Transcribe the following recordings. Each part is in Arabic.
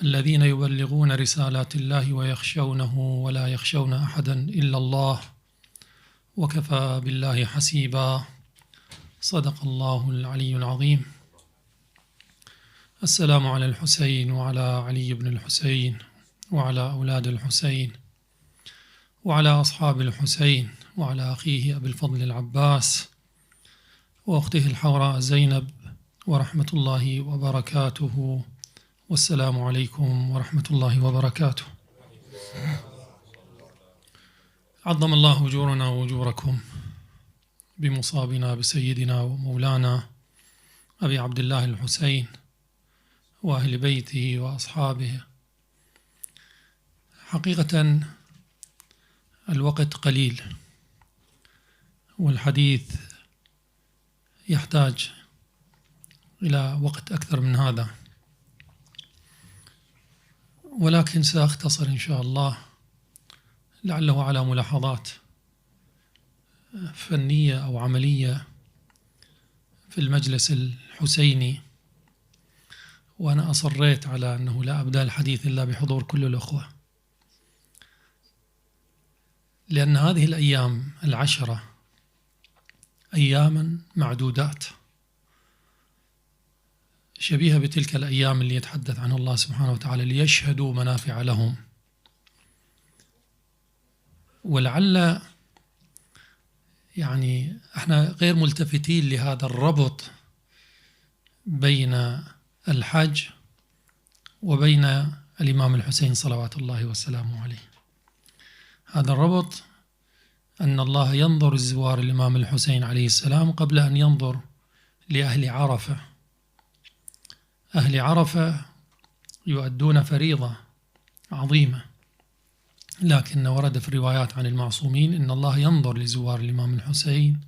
الذين يبلغون رسالات الله ويخشونه ولا يخشون أحدا إلا الله وكفى بالله حسيبا. صدق الله العلي العظيم. السلام على الحسين وعلى علي بن الحسين وعلى أولاد الحسين وعلى أصحاب الحسين وعلى أخيه أبي الفضل العباس وأخته الحوراء زينب ورحمة الله وبركاته. والسلام عليكم ورحمة الله وبركاته. عظم الله أجورنا وأجوركم بمصابنا بسيدنا ومولانا أبي عبد الله الحسين وأهل بيته وأصحابه. حقيقة الوقت قليل والحديث يحتاج إلى وقت أكثر من هذا، ولكن سأختصر إن شاء الله، لعله على ملاحظات فنية أو عملية في المجلس الحسيني، وأنا أصريت على أنه لا أبدأ الحديث إلا بحضور كل الأخوة، لأن هذه الأيام العشرة أياما معدودات، شبيهة بتلك الأيام اللي يتحدث عنها الله سبحانه وتعالى ليشهدوا منافع لهم. ولعل يعني احنا غير ملتفتين لهذا الربط بين الحج وبين الإمام الحسين صلوات الله وسلامه عليه. هذا الربط أن الله ينظر الزوار الإمام الحسين عليه السلام قبل أن ينظر لأهل عرفة. أهل عرفة يؤدون فريضة عظيمة، لكن ورد في الروايات عن المعصومين إن الله ينظر لزوار الإمام الحسين،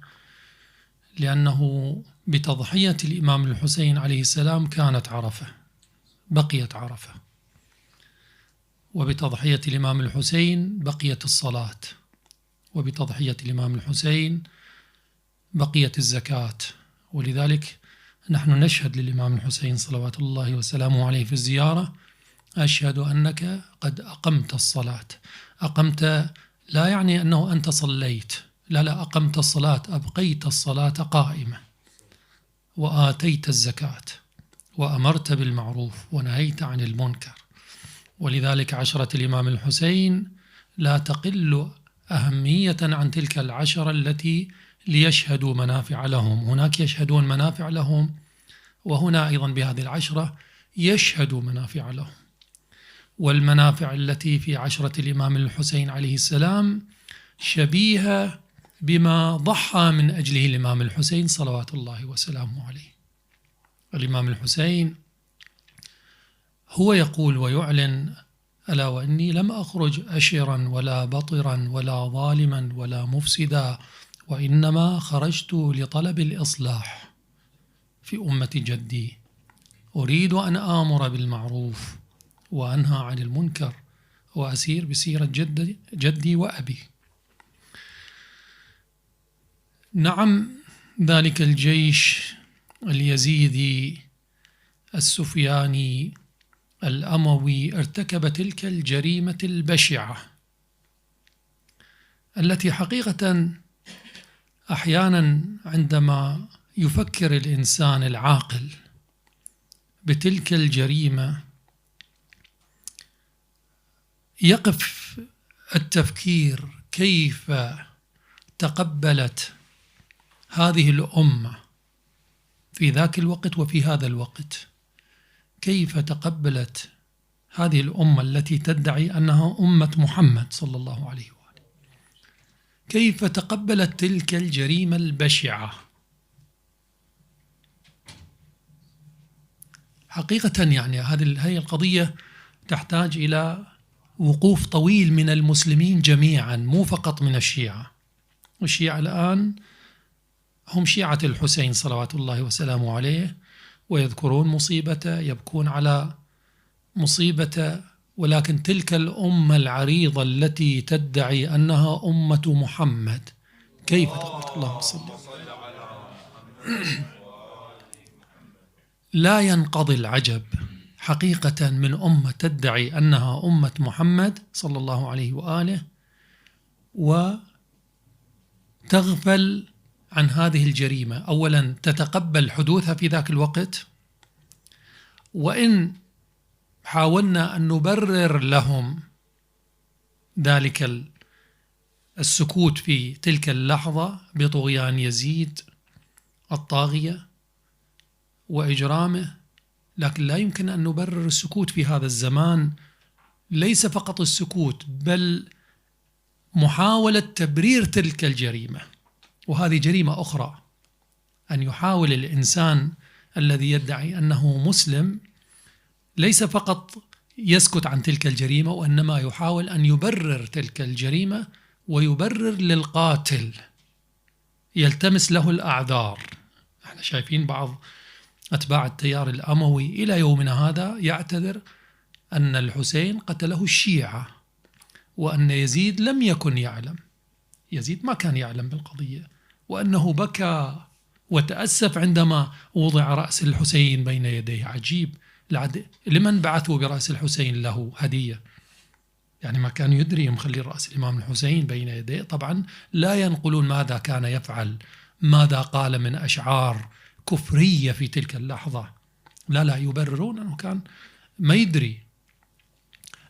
لأنه بتضحية الإمام الحسين عليه السلام كانت عرفة، بقيت عرفة، وبتضحية الإمام الحسين بقيت الصلاة، وبتضحية الإمام الحسين بقيت الزكاة. ولذلك نحن نشهد للإمام الحسين صلوات الله وسلامه عليه في الزيارة: أشهد أنك قد أقمت الصلاة. أقمت لا يعني أنه أنت صليت، لا، أقمت الصلاة، أبقيت الصلاة قائمة، وآتيت الزكاة، وأمرت بالمعروف ونهيت عن المنكر. ولذلك عشرة الإمام الحسين لا تقل أهمية عن تلك العشرة التي ليشهدوا منافع لهم. هناك يشهدون منافع لهم، وهنا أيضا بهذه العشرة يشهدوا منافع لهم. والمنافع التي في عشرة الإمام الحسين عليه السلام شبيهة بما ضحى من أجله الإمام الحسين صلوات الله وسلامه عليه. الإمام الحسين هو يقول ويعلن: ألا وإني لم أخرج أشرا ولا بطرا ولا ظالما ولا مفسدا، وإنما خرجت لطلب الإصلاح في أمة جدي، أريد أن آمر بالمعروف وأنهى عن المنكر وأسير بسيرة جدي وأبي. نعم، ذلك الجيش اليزيدي السفياني الأموي ارتكب تلك الجريمة البشعة التي حقيقة أحيانا عندما يفكر الإنسان العاقل بتلك الجريمة يقف التفكير: كيف تقبلت هذه الأمة في ذاك الوقت وفي هذا الوقت؟ كيف تقبلت هذه الأمة التي تدعي أنها أمة محمد صلى الله عليه وآله؟ كيف تقبلت تلك الجريمة البشعة؟ حقيقة يعني هذه القضية تحتاج إلى وقوف طويل من المسلمين جميعا، مو فقط من الشيعة. الشيعة الآن هم شيعة الحسين صلوات الله وسلامه عليه، ويذكرون مصيبته، يبكون على مصيبته، ولكن تلك الأمة العريضة التي تدعي أنها أمة محمد كيف تقبلت؟ اللهم صل. لا ينقضي العجب حقيقة من أمة تدعي أنها أمة محمد صلى الله عليه وآله وتغفل عن هذه الجريمة. أولا تتقبل حدوثها في ذاك الوقت، وإن حاولنا أن نبرر لهم ذلك السكوت في تلك اللحظة بطغيان يزيد الطاغية وإجرامه، لكن لا يمكن أن نبرر السكوت في هذا الزمان. ليس فقط السكوت، بل محاولة تبرير تلك الجريمة، وهذه جريمة أخرى. أن يحاول الإنسان الذي يدعي أنه مسلم ليس فقط يسكت عن تلك الجريمة، وإنما يحاول أن يبرر تلك الجريمة ويبرر للقاتل، يلتمس له الأعذار. احنا شايفين بعض أتباع التيار الأموي إلى يومنا هذا يعتذر أن الحسين قتله الشيعة، وأن يزيد لم يكن يعلم. يزيد ما كان يعلم بالقضية، وأنه بكى وتأسف عندما وضع رأس الحسين بين يديه. عجيب، لمن بعثوا برأس الحسين له هدية؟ يعني ما كان يدري مخلي رأس الإمام الحسين بين يديه. طبعا لا ينقلون ماذا كان يفعل، ماذا قال من أشعار كفرية في تلك اللحظة. لا يبررون أنه كان ما يدري.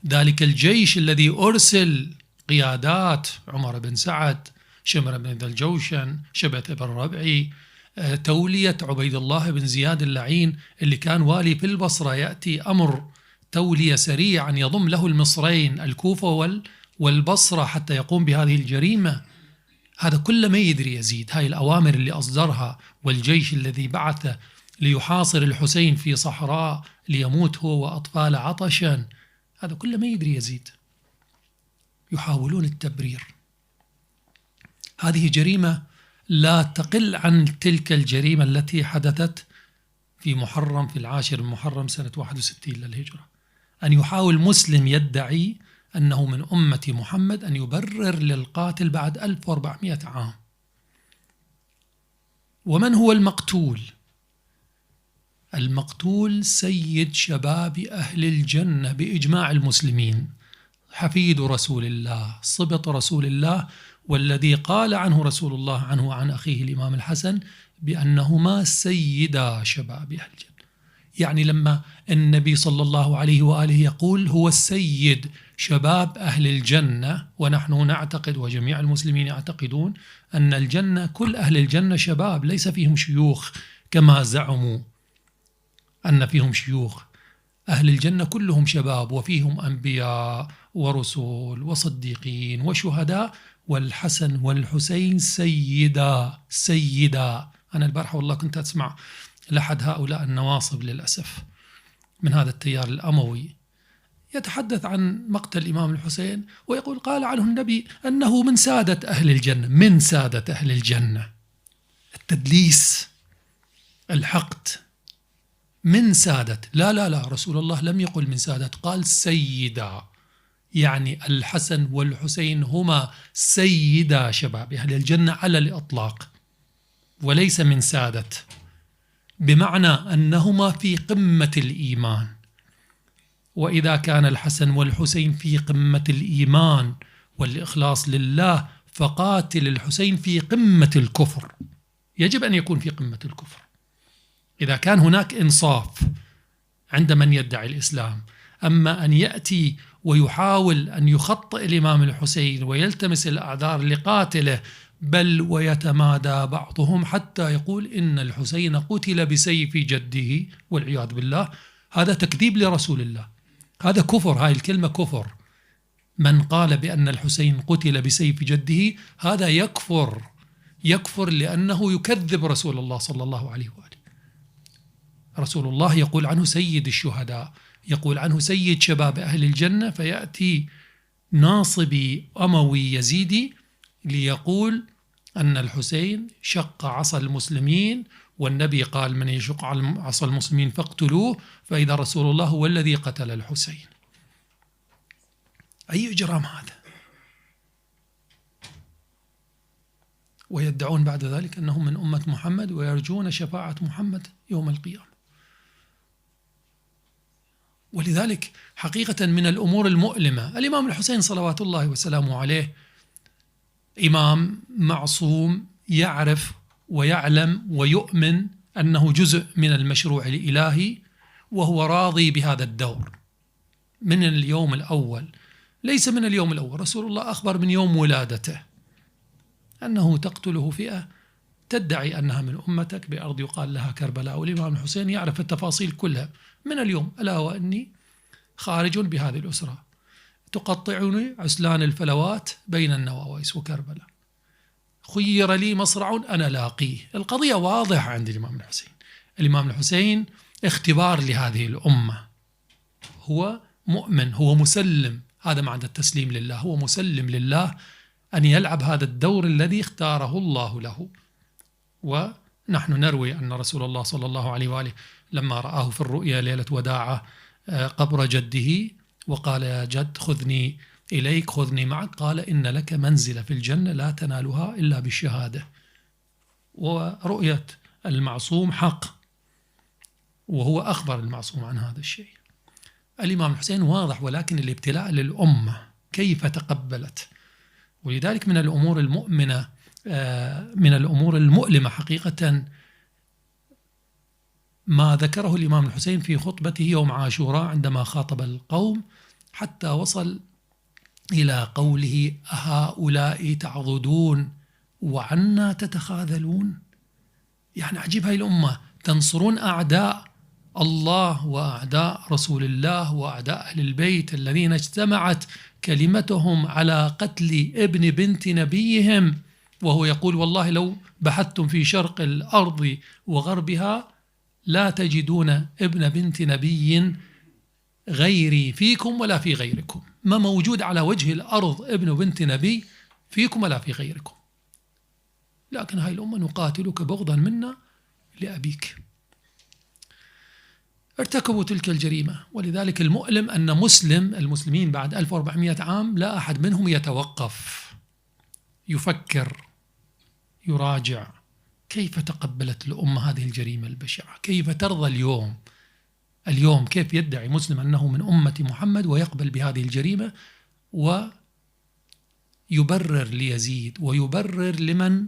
ذلك الجيش الذي أرسل قيادات عمر بن سعد، شمر بن ذا الجوشن، شبث بن ربعي، تولية عبيد الله بن زياد اللعين اللي كان والي في البصرة، يأتي أمر تولية سريعا يضم له المصرين الكوفة والبصرة حتى يقوم بهذه الجريمة. هذا كله ما يدري يزيد. هاي الأوامر اللي أصدرها والجيش الذي بعثه ليحاصر الحسين في صحراء ليموت هو وأطفاله عطشا، هذا كله ما يدري يزيد. يحاولون التبرير. هذه جريمة لا تقل عن تلك الجريمة التي حدثت في محرم، في 10 من محرم سنة 61 للهجرة. أن يحاول مسلم يدعي أنه من أمة محمد أن يبرر للقاتل بعد 1400 عام. ومن هو المقتول؟ المقتول سيد شباب أهل الجنة بإجماع المسلمين، حفيد رسول الله، صبط رسول الله، والذي قال عنه رسول الله عنه وعن أخيه الإمام الحسن بأنهما سيدا شباب أهل الجنة. يعني لما النبي صلى الله عليه وآله يقول هو السيد شباب أهل الجنة، ونحن نعتقد وجميع المسلمين يعتقدون أن الجنة كل أهل الجنة شباب، ليس فيهم شيوخ كما زعموا أن فيهم شيوخ. أهل الجنة كلهم شباب، وفيهم أنبياء ورسل وصديقين وشهداء، والحسن والحسين سيدا. أنا البارحة والله كنت أسمع لأحد هؤلاء النواصب للأسف من هذا التيار الأموي يتحدث عن مقتل الإمام الحسين ويقول قال عنه النبي أنه من سادة أهل الجنة. من سادة أهل الجنة، التدليس، الحقد. من سادة، لا رسول الله لم يقل من سادة، قال سيدا، يعني الحسن والحسين هما سيدا شباب أهل الجنة على الإطلاق، وليس من سادة، بمعنى أنهما في قمة الإيمان. وإذا كان الحسن والحسين في قمة الإيمان والإخلاص لله، فقاتل الحسين في قمة الكفر، يجب أن يكون في قمة الكفر إذا كان هناك إنصاف عند من يدعي الإسلام. أما أن يأتي ويحاول أن يخطئ الإمام الحسين ويلتمس الأعذار لقاتله، بل ويتمادى بعضهم حتى يقول إن الحسين قتل بسيف جده والعياذ بالله، هذا تكذيب لرسول الله، هذا كفر. هاي الكلمة كفر. من قال بأن الحسين قتل بسيف جده هذا يكفر لأنه يكذب رسول الله صلى الله عليه وآله. رسول الله يقول عنه سيد الشهداء، يقول عنه سيد شباب أهل الجنة، فيأتي ناصبي أموي يزيدي ليقول أن الحسين شق عصا المسلمين، والنبي قال من يشق عصا المسلمين فاقتلوه، فإذا رسول الله هو الذي قتل الحسين. أي إجرام هذا؟ ويدعون بعد ذلك أنهم من أمة محمد ويرجون شفاعة محمد يوم القيامة. ولذلك حقيقة من الأمور المؤلمة، الإمام الحسين صلوات الله وسلامه عليه إمام معصوم، يعرف ويعلم ويؤمن أنه جزء من المشروع الإلهي، وهو راضي بهذا الدور من اليوم الأول. ليس من اليوم الأول، رسول الله أخبر من يوم ولادته أنه تقتله فئة تدعي أنها من أمتك بأرض يقال لها كربلاء، والإمام الحسين يعرف التفاصيل كلها من اليوم، ألا وأني خارج بهذه الأسرة تقطعني عسلان الفلوات بين النواويس وكربلاء، خير لي مصرع أنا لاقيه. القضية واضحة عند الإمام الحسين. الإمام الحسين اختبار لهذه الأمة، هو مؤمن، هو مسلم، هذا معنى التسليم لله، هو مسلم لله أن يلعب هذا الدور الذي اختاره الله له. ونحن نروي أن رسول الله صلى الله عليه وآله لما رآه في الرؤيا ليلة وداعة قبر جده وقال يا جد خذني إليك، خذني معك، قال إن لك منزلة في الجنة لا تنالها إلا بالشهادة. ورؤية المعصوم حق، وهو أخبر المعصوم عن هذا الشيء. الإمام الحسين واضح، ولكن الابتلاء للأمة كيف تقبلت. ولذلك من الأمور المؤمنة، من الأمور المؤلمة حقيقة ما ذكره الإمام الحسين في خطبته يوم عاشوراء عندما خاطب القوم، حتى وصل إلى قوله أهؤلاء تعضدون وعنا تتخاذلون. يعني عجيب، هاي الأمة تنصرون أعداء الله وأعداء رسول الله وأعداء أهل البيت الذين اجتمعت كلمتهم على قتل ابن بنت نبيهم، وهو يقول والله لو بحثتم في شرق الأرض وغربها لا تجدون ابن بنت نبي غيري فيكم ولا في غيركم، ما موجود على وجه الأرض ابن بنت نبي فيكم ولا في غيركم، لكن هاي الأمة نقاتلك بغضا منا لأبيك. ارتكبوا تلك الجريمة. ولذلك المؤلم أن المسلمين بعد 1400 عام لا أحد منهم يتوقف يفكر يراجع كيف تقبلت الأمة هذه الجريمة البشعة، كيف ترضى اليوم كيف يدعي مسلم أنه من أمة محمد ويقبل بهذه الجريمة ويبرر ليزيد ويبرر لمن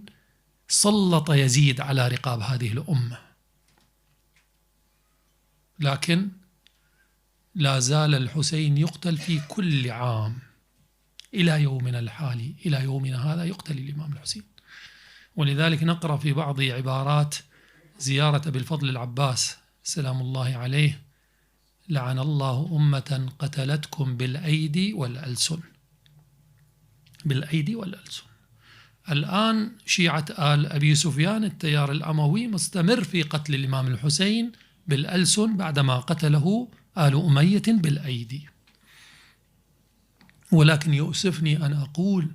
سلط يزيد على رقاب هذه الأمة. لكن لا زال الحسين يقتل في كل عام إلى يومنا الحالي، إلى يومنا هذا يقتل الإمام الحسين. ولذلك نقرأ في بعض عبارات زيارة بالفضل العباس سلام الله عليه: لعن الله أمة قتلتكم بالأيدي والألسن. بالأيدي والألسن. الآن شيعة آل أبي سفيان التيار الأموي مستمر في قتل الإمام الحسين بالألسن بعدما قتله آل أمية بالأيدي. ولكن يؤسفني أن أقول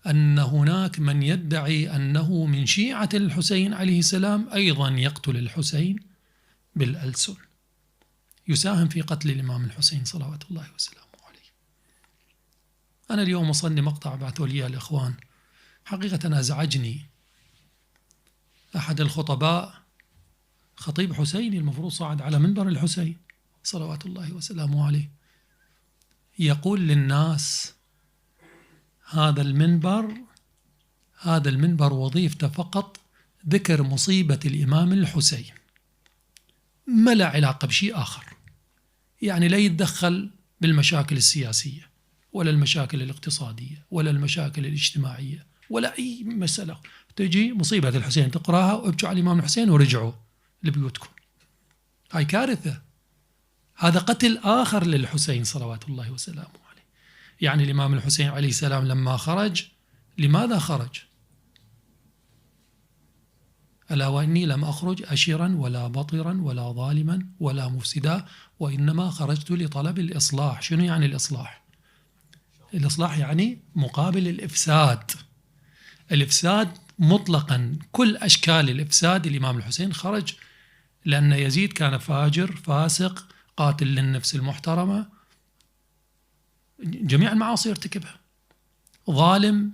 أن هناك من يدعي أنه من شيعة الحسين عليه السلام أيضا يقتل الحسين بالألسن، يساهم في قتل الإمام الحسين صلوات الله وسلامه عليه. أنا اليوم وصلني مقطع بعثوا لي الإخوان، حقيقة أزعجني. أحد الخطباء خطيب حسيني المفروض صعد على منبر الحسين صلوات الله وسلامه عليه، يقول للناس هذا المنبر وظيفته فقط ذكر مصيبة الإمام الحسين، ما له علاقة بشيء آخر. يعني لا يتدخل بالمشاكل السياسية ولا المشاكل الاقتصادية ولا المشاكل الاجتماعية ولا أي مسألة. تجي مصيبة الحسين تقراها وابكوا على الإمام الحسين ورجعوا لبيوتكم. هاي كارثة، هذا قتل آخر للحسين صلوات الله وسلامه عليه. يعني الإمام الحسين عليه السلام لما خرج، لماذا خرج؟ ألا وإني لم أخرج أشرا ولا بطرا ولا ظالما ولا مفسدا، وإنما خرجت لطلب الإصلاح. شنو يعني الإصلاح؟ الإصلاح يعني مقابل الإفساد. الإفساد مطلقا، كل أشكال الإفساد الإمام الحسين خرج، لأن يزيد كان فاجر فاسق قاتل للنفس المحترمة، جميع المعاصي ارتكبها، ظالم،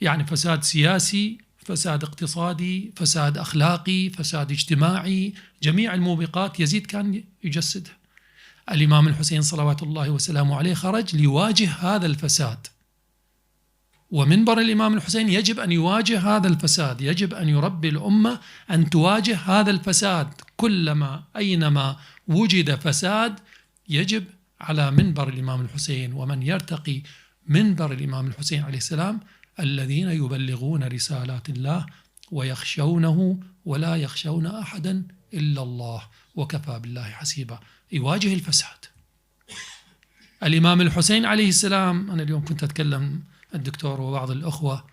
يعني فساد سياسي، فساد اقتصادي، فساد أخلاقي، فساد اجتماعي، جميع الموبقات يزيد كان يجسدها. الإمام الحسين صلوات الله وسلامه عليه خرج ليواجه هذا الفساد، ومنبر الإمام الحسين يجب أن يواجه هذا الفساد، يجب أن يربي الأمة أن تواجه هذا الفساد. كلما أينما وجد فساد يجب على منبر الإمام الحسين ومن يرتقي منبر الإمام الحسين عليه السلام الذين يبلغون رسالات الله ويخشونه ولا يخشون أحدا إلا الله وكفى بالله حسيبا، يواجه الفساد. الإمام الحسين عليه السلام، أنا اليوم كنت أتكلم الدكتور وبعض الأخوة،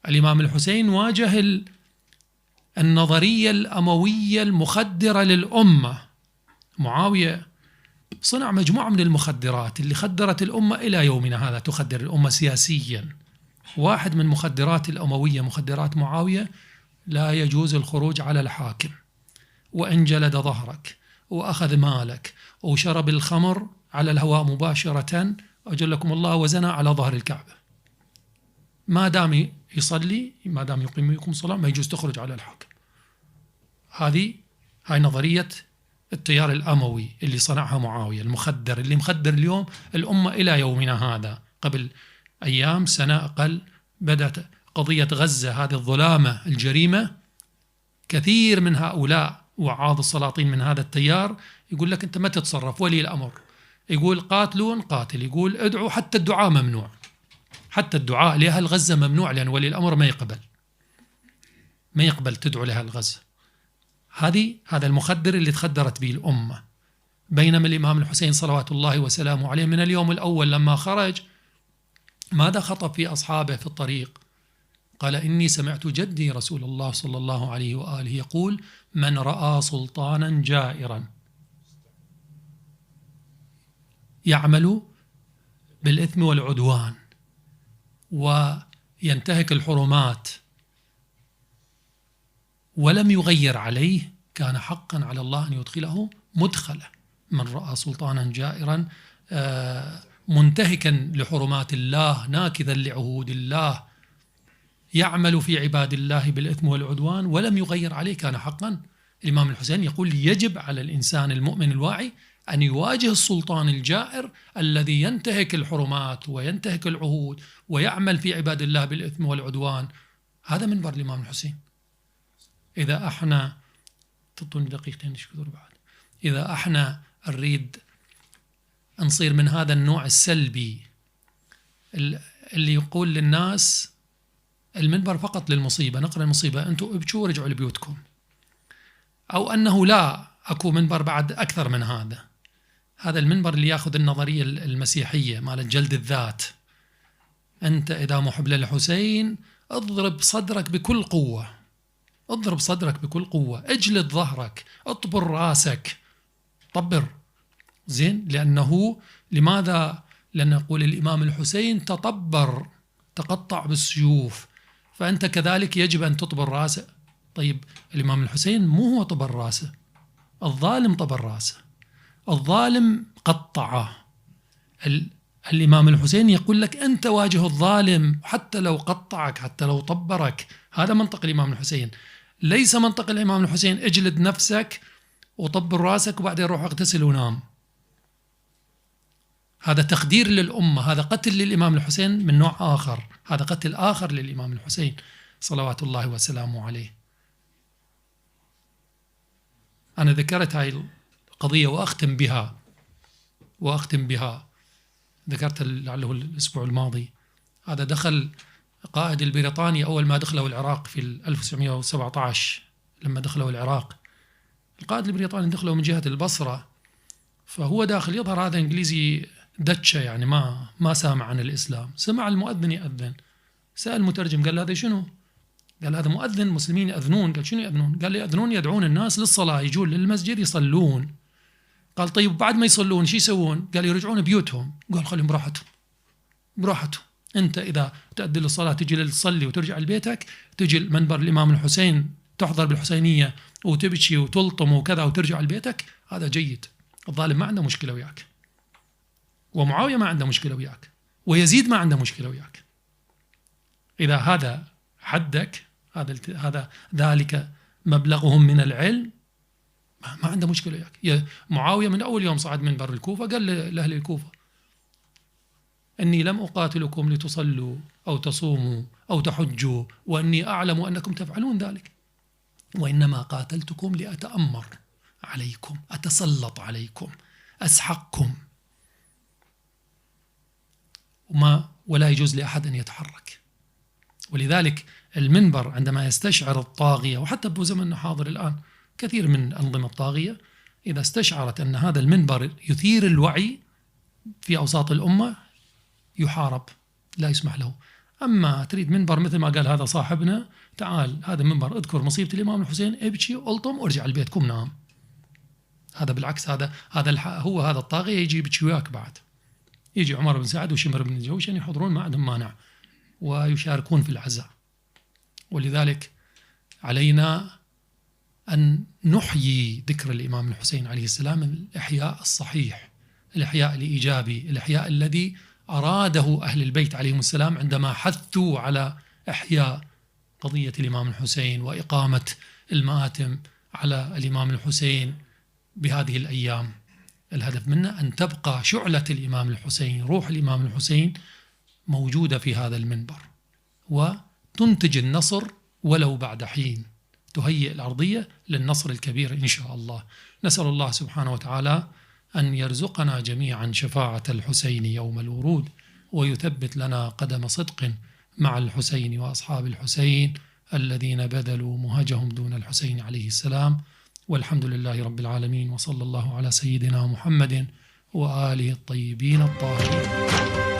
الإمام الحسين واجه النظرية الأموية المخدرة للأمة. معاوية صنع مجموعة من المخدرات اللي خدرت الأمة إلى يومنا هذا، تخدر الأمة سياسيا. واحد من مخدرات الأموية، مخدرات معاوية، لا يجوز الخروج على الحاكم، وإن جلد ظهرك وأخذ مالك وشرب الخمر على الهواء مباشرة أجلكم الله وزنى على ظهر الكعبة، ما دام يصلي، ما دام يقيم صلاة، ما يجوز تخرج على الحاكم. هاي نظرية التيار الأموي اللي صنعها معاوية، المخدر اللي مخدر اليوم الأمة إلى يومنا هذا. قبل أيام، سنة أقل، بدأت قضية غزة، هذه الظلامة الجريمة. كثير من هؤلاء وعاظ السلاطين من هذا التيار يقول لك أنت ما تتصرف، ولي الأمر يقول قاتلون قاتل، يقول ادعوا، حتى الدعاء ممنوع، حتى الدعاء لأهل غزة ممنوع، لأن ولي الأمر ما يقبل تدعو لأهل غزة. هذا المخدر اللي تخدرت به الأمة. بينما الإمام الحسين صلوات الله وسلامه عليه من اليوم الأول لما خرج ماذا خطب في أصحابه في الطريق؟ قال: إني سمعت جدي رسول الله صلى الله عليه وآله يقول: من رأى سلطانا جائرا يعمل بالإثم والعدوان وينتهك الحرمات ولم يغير عليه كان حقا على الله أن يدخله مدخله. من رأى سلطانا جائرا منتهكا لحرمات الله، ناكذا لعهود الله، يعمل في عباد الله بالإثم والعدوان ولم يغير عليه كان حقا. الإمام الحسين يقول: يجب على الإنسان المؤمن الواعي أن يواجه السلطان الجائر الذي ينتهك الحرمات وينتهك العهود ويعمل في عباد الله بالإثم والعدوان. هذا منبر الإمام الحسين. إذا احنا تعطوني دقيقتين شكرا بعد، إذا احنا نريد نصير من هذا النوع السلبي اللي يقول للناس المنبر فقط للمصيبة، نقرأ المصيبة أنتم ابكوا ورجعوا لبيوتكم، أو أنه لا، أكو منبر بعد أكثر من هذا المنبر اللي يأخذ النظرية المسيحية مال جلد الذات. أنت إذا محب للحسين اضرب صدرك بكل قوة، اضرب صدرك بكل قوة، اجلد ظهرك، اطبر راسك، طبر زين. لماذا؟ لأن نقول الإمام الحسين تطبر، تقطع بالسيوف، فأنت كذلك يجب أن تطبر راسه. طيب الإمام الحسين مو هو طبر راسه، الظالم طبر راسه، الظالم قطعه. الإمام الحسين يقول لك أنت واجه الظالم حتى لو قطعك، حتى لو طبرك. هذا منطق الإمام الحسين، ليس منطق الإمام الحسين اجلد نفسك وطبر راسك وبعدين روح اغتسل ونام. هذا تقدير للأمة، هذا قتل للإمام الحسين من نوع آخر، هذا قتل آخر للإمام الحسين صلوات الله وسلامه عليه. أنا ذكرت هاي القضية وأختم بها. ذكرت لعله الأسبوع الماضي، هذا دخل قائد البريطاني أول ما دخلوا العراق في 1917. لما دخلوا العراق القائد البريطاني دخلوا من جهة البصرة، فهو داخل يظهر هذا إنجليزي دتشة، يعني ما سامع عن الإسلام. سمع المؤذن يأذن، سأل المترجم قال: هذا شنو؟ قال: هذا مؤذن، مسلمين يأذنون. قال: شنو يأذنون؟ قال: يأذنون يدعون الناس للصلاة، يجون للمسجد يصلون. قال: طيب بعد ما يصلون شو يسوون؟ قال: يرجعون بيوتهم. قال: خليهم براحتهم. أنت إذا تؤدي للصلاة تجي لتصلي وترجع لبيتك، تجي منبر الإمام الحسين تحضر بالحسينية وتبكي وتلطم وكذا وترجع لبيتك، هذا جيد. الظالم ما عنده مشكلة وياك، ومعاوية ما عنده مشكلة وياك، ويزيد ما عنده مشكلة وياك. إذا هذا حدك، هذا ذلك مبلغهم من العلم، ما عنده مشكلة وياك. يا معاوية من أول يوم صعد منبر الكوفة قال لأهل الكوفة: إني لم أقاتلكم لتصلوا أو تصوموا أو تحجوا، وإني أعلم أنكم تفعلون ذلك، وإنما قاتلتكم لأتأمر عليكم، أتسلط عليكم، أسحقكم، ولا يجوز لأحد أن يتحرك. ولذلك المنبر عندما يستشعر الطاغية، وحتى بزمننا حاضر الآن كثير من الأنظمة الطاغية إذا استشعرت أن هذا المنبر يثير الوعي في أوساط الأمة يحارب، لا يسمح له. أما تريد منبر مثل ما قال هذا صاحبنا: تعال هذا منبر اذكر مصيبة الإمام الحسين، ابكي ألطم وارجع لبيتكم نام. هذا بالعكس، هو هذا الطاغية يجي يبكي وياك بعد. يجي عمر بن سعد وشمر بن الجوشن يحضرون ما عندهم مانع ويشاركون في العزاء. ولذلك علينا أن نحيي ذكر الإمام الحسين عليه السلام الإحياء الصحيح، الإحياء الإيجابي، الإحياء الذي أراده أهل البيت عليهم السلام عندما حثوا على إحياء قضية الإمام الحسين وإقامة المآتم على الإمام الحسين بهذه الأيام. الهدف منه أن تبقى شعلة الإمام الحسين، روح الإمام الحسين موجودة في هذا المنبر، وتنتج النصر ولو بعد حين، تهيئ الأرضية للنصر الكبير إن شاء الله. نسأل الله سبحانه وتعالى أن يرزقنا جميعا شفاعة الحسين يوم الورود، ويثبت لنا قدم صدق مع الحسين وأصحاب الحسين الذين بذلوا مهجهم دون الحسين عليه السلام. والحمد لله رب العالمين، وصلى الله على سيدنا محمد وآله الطيبين الطاهرين.